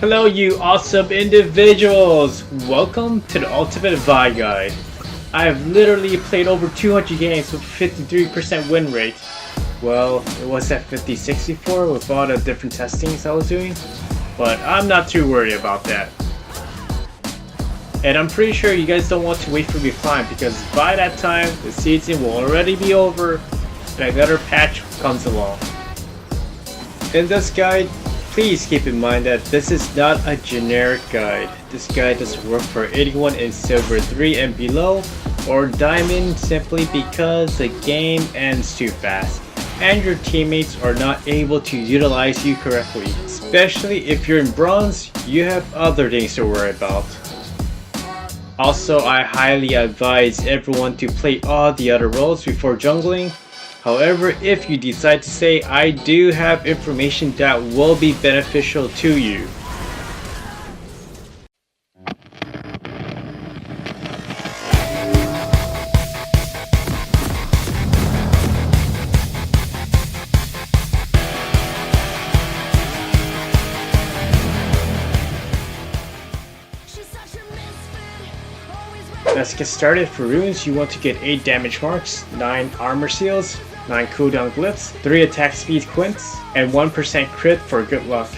Hello you awesome individuals! Welcome to the Ultimate Vi Guide. I have literally played over 200 games with 53% win rate. Well, it was at 56 before with all the different testings I was doing, but I'm not too worried about that. And I'm pretty sure you guys don't want to wait for me to climb because by that time the season will already be over and another patch comes along. In this guide, please keep in mind that this is not a generic guide. This guide doesn't work for anyone in Silver 3 and below or Diamond simply because the game ends too fast and your teammates are not able to utilize you correctly. Especially if you're in Bronze, you have other things to worry about. Also, I highly advise everyone to play all the other roles before jungling. However, if you decide to say, I do have information that will be beneficial to you. Let's get started. For runes, you want to get 8 damage marks, 9 armor seals, 9 cooldown glyphs, 3 attack speed quints, and 1% crit for good luck.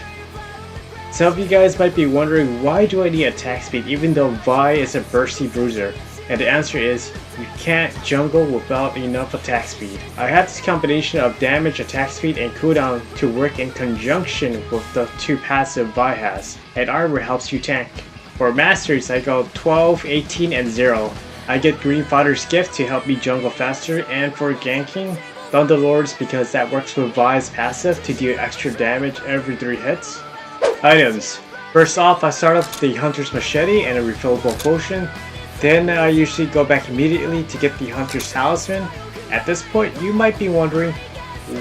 Some of you guys might be wondering, why do I need attack speed even though Vi is a bursty bruiser? And the answer is, you can't jungle without enough attack speed. I had this combination of damage, attack speed, and cooldown to work in conjunction with the 2 passive Vi has, and armor helps you tank. For Masteries, I go 12, 18, and 0. I get Green Father's Gift to help me jungle faster, and for ganking, Thunderlords because that works with Vi's passive to deal extra damage every 3 hits. Items. First off, I start off with the Hunter's Machete and a refillable potion. Then I usually go back immediately to get the Hunter's Talisman. At this point, you might be wondering,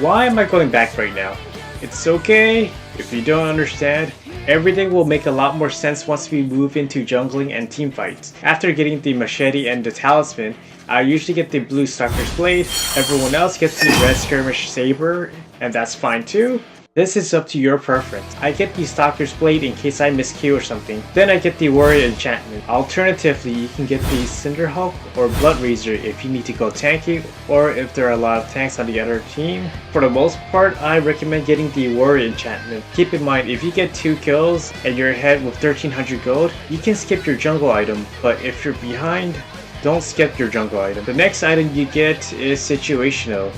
why am I going back right now? It's okay if you don't understand. Everything will make a lot more sense once we move into jungling and teamfights. After getting the machete and the talisman, I usually get the blue Stalker's Blade, everyone else gets the red Skirmish Saber, and that's fine too. This is up to your preference. I get the Stalker's Blade in case I miscue or something. Then I get the Warrior Enchantment. Alternatively, you can get the Cinderhulk or Blood Razor if you need to go tanky or if there are a lot of tanks on the other team. For the most part, I recommend getting the Warrior Enchantment. Keep in mind, if you get 2 kills and you're ahead with 1300 gold, you can skip your jungle item, but if you're behind, don't skip your jungle item. The next item you get is situational.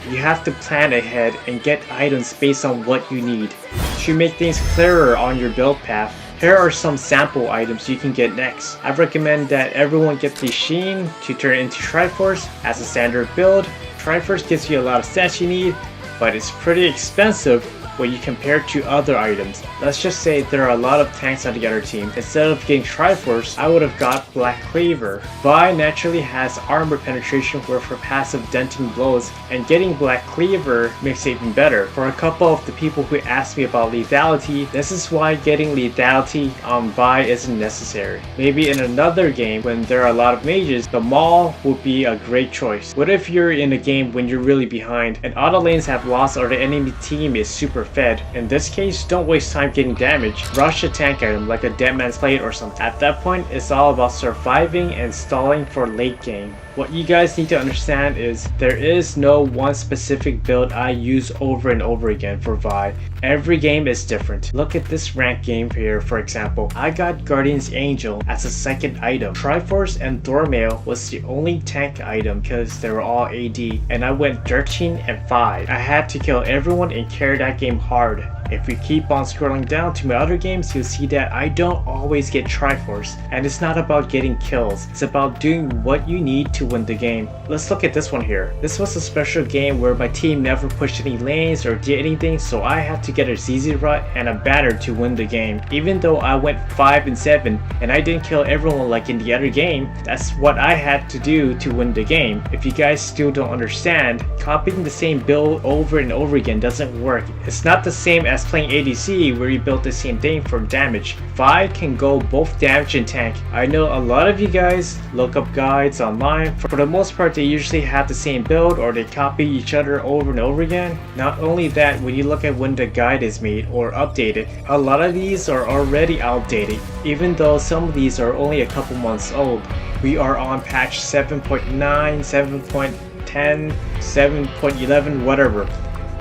You have to plan ahead and get items based on what you need. To make things clearer on your build path, here are some sample items you can get next. I recommend that everyone get the Sheen to turn into Triforce as a standard build. Triforce gives you a lot of stats you need, but it's pretty expensive when you compare to other items. Let's just say there are a lot of tanks on the other team. Instead of getting Triforce, I would have got Black Cleaver. Vi naturally has armor penetration for passive denting blows, and getting Black Cleaver makes it even better. For a couple of the people who asked me about lethality, this is why getting lethality on Vi isn't necessary. Maybe in another game when there are a lot of mages, the Maul would be a great choice. What if you're in a game when you're really behind and auto lanes have lost or the enemy team is super fed? In this case, don't waste time getting damage. Rush a tank item like a Dead Man's Blade or something. At that point, it's all about surviving and stalling for late game. What you guys need to understand is there is no one specific build I use over and over again for Vi. Every game is different. Look at this rank game here, for example. I got Guardian's Angel as a second item. Triforce and Thormail was the only tank item because they were all AD, and I went 13 and 5. I had to kill everyone and carry that game hard. If we keep on scrolling down to my other games, you'll see that I don't always get Triforce, and it's not about getting kills, it's about doing what you need to win the game. Let's look at this one here. This was a special game where my team never pushed any lanes or did anything, so I had to get a ZZ Rut and a banner to win the game. Even though I went 5 and 7 and I didn't kill everyone like in the other game, that's what I had to do to win the game. If you guys still don't understand, copying the same build over and over again doesn't work. It's not the same as as playing ADC where you built the same thing for damage. Vi can go both damage and tank. I know a lot of you guys look up guides online. For the most part, they usually have the same build or they copy each other over and over again. Not only that, when you look at when the guide is made or updated, a lot of these are already outdated, even though some of these are only a couple months old. We are on patch 7.9, 7.10, 7.11, whatever.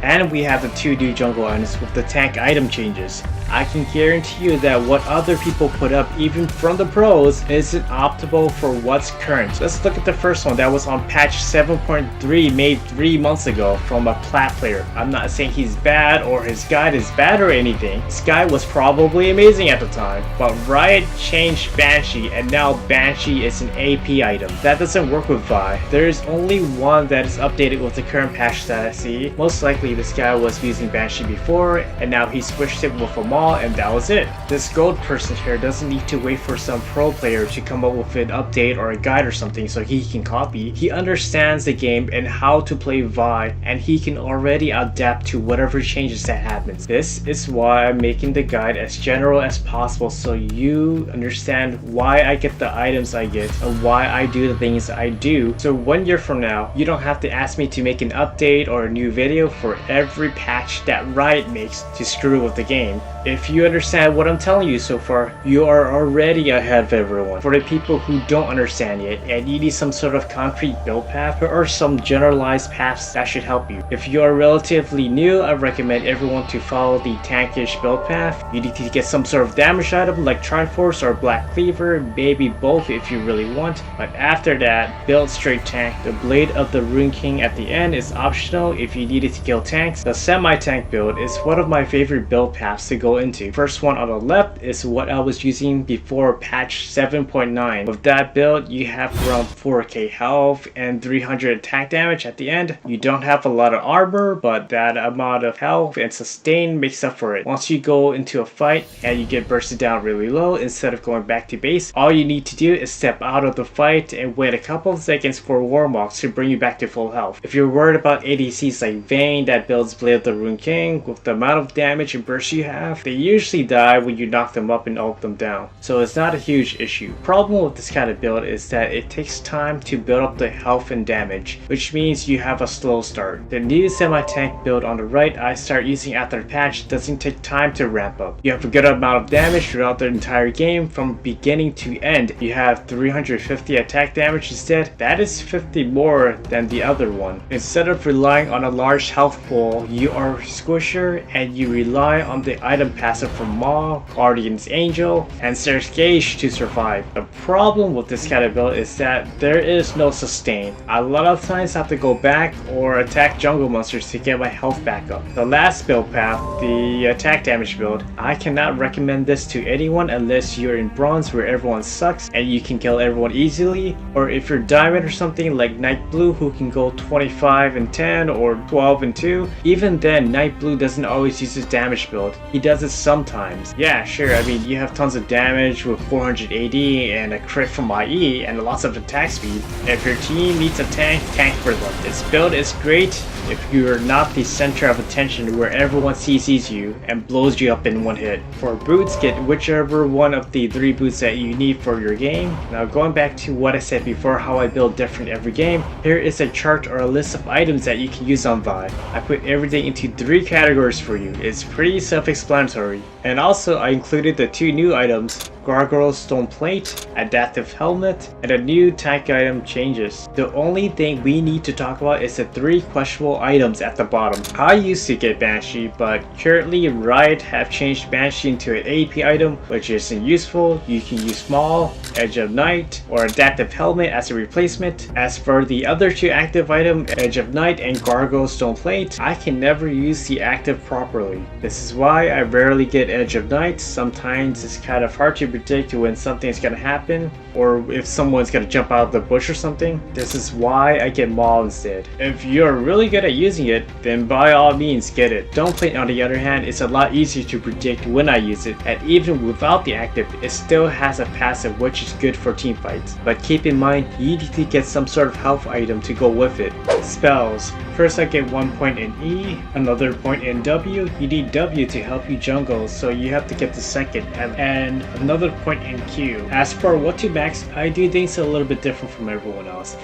And we have the 2 new jungle items with the tank item changes. I can guarantee you that what other people put up, even from the pros, isn't optimal for what's current. Let's look at the first one that was on patch 7.3 made 3 months ago from a plat player. I'm not saying he's bad or his guide is bad or anything. His guide was probably amazing at the time, but Riot changed Banshee and now Banshee is an AP item. That doesn't work with Vi. There is only one that is updated with the current patch that I see. Most likely this guy was using Banshee before and now he switched it with a mall and that was it. This gold person here doesn't need to wait for some pro player to come up with an update or a guide or something so he can copy. He understands the game and how to play Vi, and he can already adapt to whatever changes that happens. This is why I'm making the guide as general as possible so you understand why I get the items I get and why I do the things I do. So 1 year from now, you don't have to ask me to make an update or a new video for every patch that Riot makes to screw with the game. If you understand what I'm telling you so far, you are already ahead of everyone. For the people who don't understand yet and you need some sort of concrete build path, there are some generalized paths that should help you. If you are relatively new, I recommend everyone to follow the tankish build path. You need to get some sort of damage item like Triforce or Black Cleaver, maybe both if you really want. But after that, build straight tank. The Blade of the Rune King at the end is optional if you needed to kill tanks. The semi-tank build is one of my favorite build paths to go into. First one on the left is what I was using before patch 7.9. With that build, you have around 4k health and 300 attack damage at the end. You don't have a lot of armor, but that amount of health and sustain makes up for it. Once you go into a fight and you get bursted down really low, instead of going back to base, all you need to do is step out of the fight and wait a couple of seconds for Warmocks to bring you back to full health. If you're worried about ADCs like Vayne that builds Blade of the Rune King, with the amount of damage and burst you have, they usually die when you knock them up and ult them down, so it's not a huge issue. Problem with this kind of build is that it takes time to build up the health and damage, which means you have a slow start. The new semi-tank build on the right I start using after the patch doesn't take time to ramp up. You have a good amount of damage throughout the entire game from beginning to end. You have 350 attack damage instead. That is 50 more than the other one. Instead of relying on a large health pool, you are squisher and you rely on the item passive from Maw, Guardian's Angel, and Search Gauge to survive. The problem with this kind of build is that there is no sustain. A lot of times I have to go back or attack jungle monsters to get my health back up. The last build path, the attack damage build, I cannot recommend this to anyone unless you're in bronze where everyone sucks and you can kill everyone easily, or if you're diamond or something like Night Blue who can go 25 and 10 or 12 and 2. Even then, Night Blue doesn't always use his damage build. He does it sometimes. Yeah, sure, I mean, you have tons of damage with 400 AD and a crit from IE and lots of attack speed. If your team needs a tank, tank for them. This build is great if you're not the center of attention where everyone CCs you and blows you up in one hit. For boots, get whichever one of the 3 boots that you need for your game. Now going back to what I said before, how I build different every game, here is a chart or a list of items that you can use on Vi. I put everything into 3 categories for you. It's pretty self-explanatory. And also I included the 2 new items, Gargoyle Stone Plate, Adaptive Helmet, and a new tank item changes. The only thing we need to talk about is the 3 questionable items at the bottom. I used to get Banshee, but currently Riot have changed Banshee into an AP item, which isn't useful. You can use Maul, Edge of Night, or Adaptive Helmet as a replacement. As for the other 2 active items, Edge of Night and Gargoyle Stone Plate, I can never use the active properly. This is why I rarely get Edge of Night. Sometimes it's kind of hard to predict when something's gonna happen or if someone's gonna jump out of the bush or something. This is why I get Maul instead. If you're really good at using it, then by all means get it. Don't Plate, on the other hand, it's a lot easier to predict when I use it, and even without the active, it still has a passive which is good for team fights. But keep in mind, you need to get some sort of health item to go with it. spells. First I get 1 point in E, another point in W. You need W to help you jungle, so you have to get the second, and another point in Q. As for what to max, I do things a little bit different from everyone else.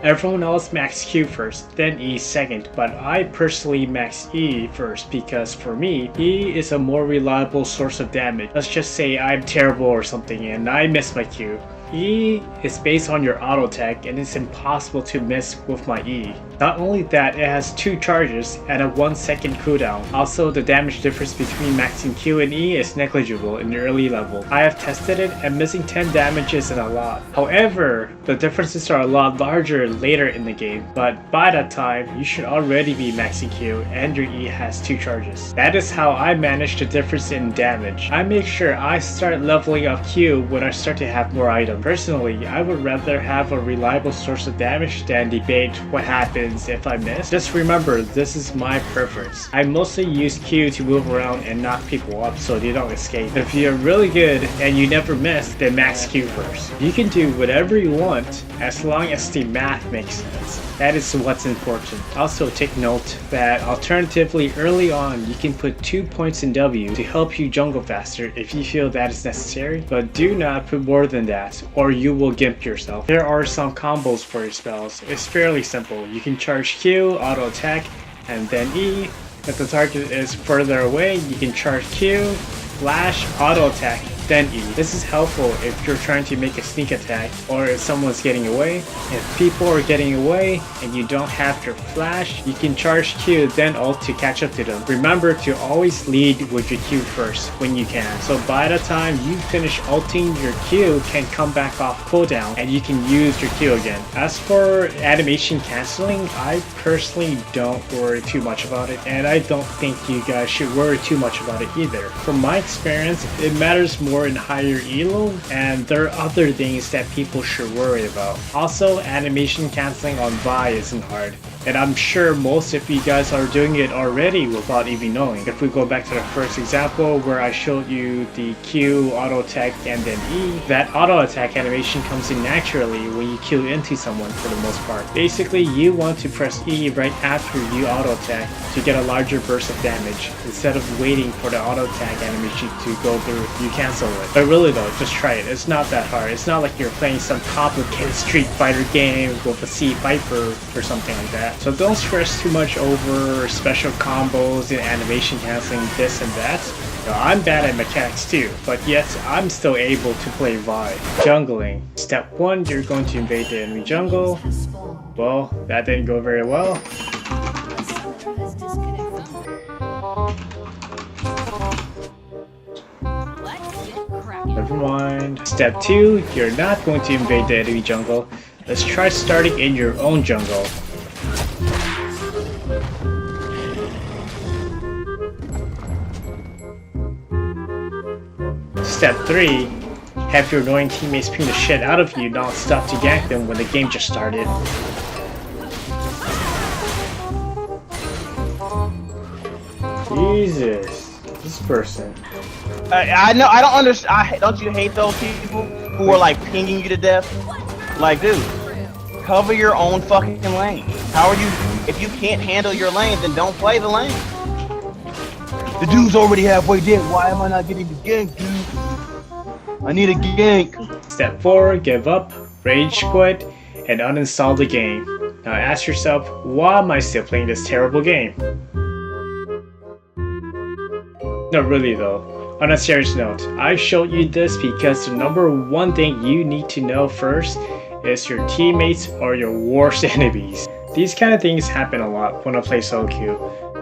Everyone else max Q first, then E second, but I personally max E first because for me, E is a more reliable source of damage. Let's just say I'm terrible or something and I miss my Q. E is based on your auto attack and it's impossible to miss with my E. Not only that, it has 2 charges and a 1 second cooldown. Also, the damage difference between maxing Q and E is negligible in the early level. I have tested it and missing 10 damage isn't a lot. However, the differences are a lot larger later in the game, but by that time, you should already be maxing Q and your E has 2 charges. That is how I manage the difference in damage. I make sure I start leveling up Q when I start to have more items. Personally, I would rather have a reliable source of damage than debate what happens if I miss. Just remember, this is my preference. I mostly use Q to move around and knock people up so they don't escape. If you're really good and you never miss, then max Q first. You can do whatever you want as long as the math makes sense. That is what's important. Also take note that alternatively early on you can put 2 points in W to help you jungle faster if you feel that is necessary, but do not put more than that or you will gimp yourself. There are some combos for your spells. It's fairly simple. You can charge Q, auto attack, and then E. If the target is further away, you can charge Q, flash, auto attack, then E. This is helpful if you're trying to make a sneak attack or if someone's getting away. If people are getting away and you don't have your flash, you can charge Q then ult to catch up to them. Remember to always lead with your Q first when you can. So by the time you finish ulting, your Q can come back off cooldown and you can use your Q again. As for animation cancelling, I personally don't worry too much about it, and I don't think you guys should worry too much about it either. From my experience, it matters more in higher elo, and there are other things that people should worry about. Also, animation cancelling on Vi isn't hard, and I'm sure most of you guys are doing it already without even knowing. If we go back to the first example where I showed you the Q, auto attack, and then E, that auto attack animation comes in naturally when you Q into someone for the most part. Basically, you want to press E right after you auto attack to get a larger burst of damage. Instead of waiting for the auto attack animation to go through, you cancel it. But really though, just try it. It's not that hard. It's not like you're playing some complicated Street Fighter game with a C Viper or something like that. So don't stress too much over special combos and animation cancelling this and that. Now, I'm bad at mechanics too, but yet I'm still able to play Vi. Jungling. Step 1, you're going to invade the enemy jungle. Well, that didn't go very well. Never mind. Step 2, you're not going to invade the enemy jungle. Let's try starting in your own jungle. Step 3, have your annoying teammates ping the shit out of you non-stop to gank them when the game just started. Jesus, this person. I know, I don't understand. Don't you hate those people who are like pinging you to death? Like, dude, cover your own fucking lane. How are you? If you can't handle your lane, then don't play the lane. The dude's already halfway dead. Why am I not getting the gank, dude? I need a gank. Step 4, give up, rage quit, and uninstall the game. Now ask yourself, why am I still playing this terrible game? No, really though. On a serious note, I showed you this because the number 1 thing you need to know first is your teammates are your worst enemies. These kind of things happen a lot when I play solo queue.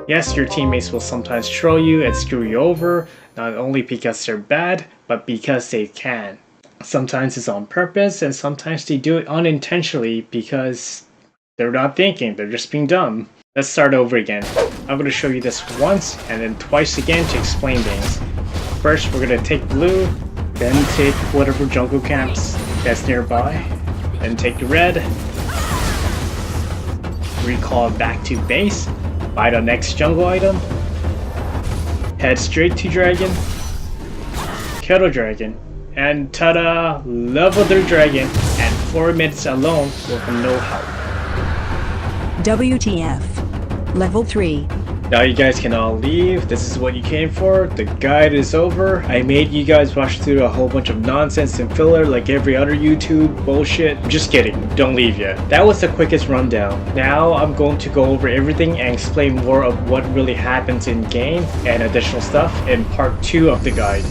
Yes, your teammates will sometimes troll you and screw you over, not only because they're bad, but because they can. Sometimes it's on purpose, and sometimes they do it unintentionally because they're not thinking, they're just being dumb. Let's start over again. I'm going to show you this once and then twice again to explain things. First, we're going to take blue, then take whatever jungle camps that's nearby, then take the red, recall back to base, buy the next jungle item, head straight to dragon, kill the dragon, and ta-da! Level the dragon, and 4 minutes alone with no help. WTF. Level 3. Now you guys can all leave. This is what you came for. The guide is over. I made you guys rush through a whole bunch of nonsense and filler like every other YouTube bullshit. Just kidding. Don't leave yet. That was the quickest rundown. Now I'm going to go over everything and explain more of what really happens in game and additional stuff in part 2 of the guide.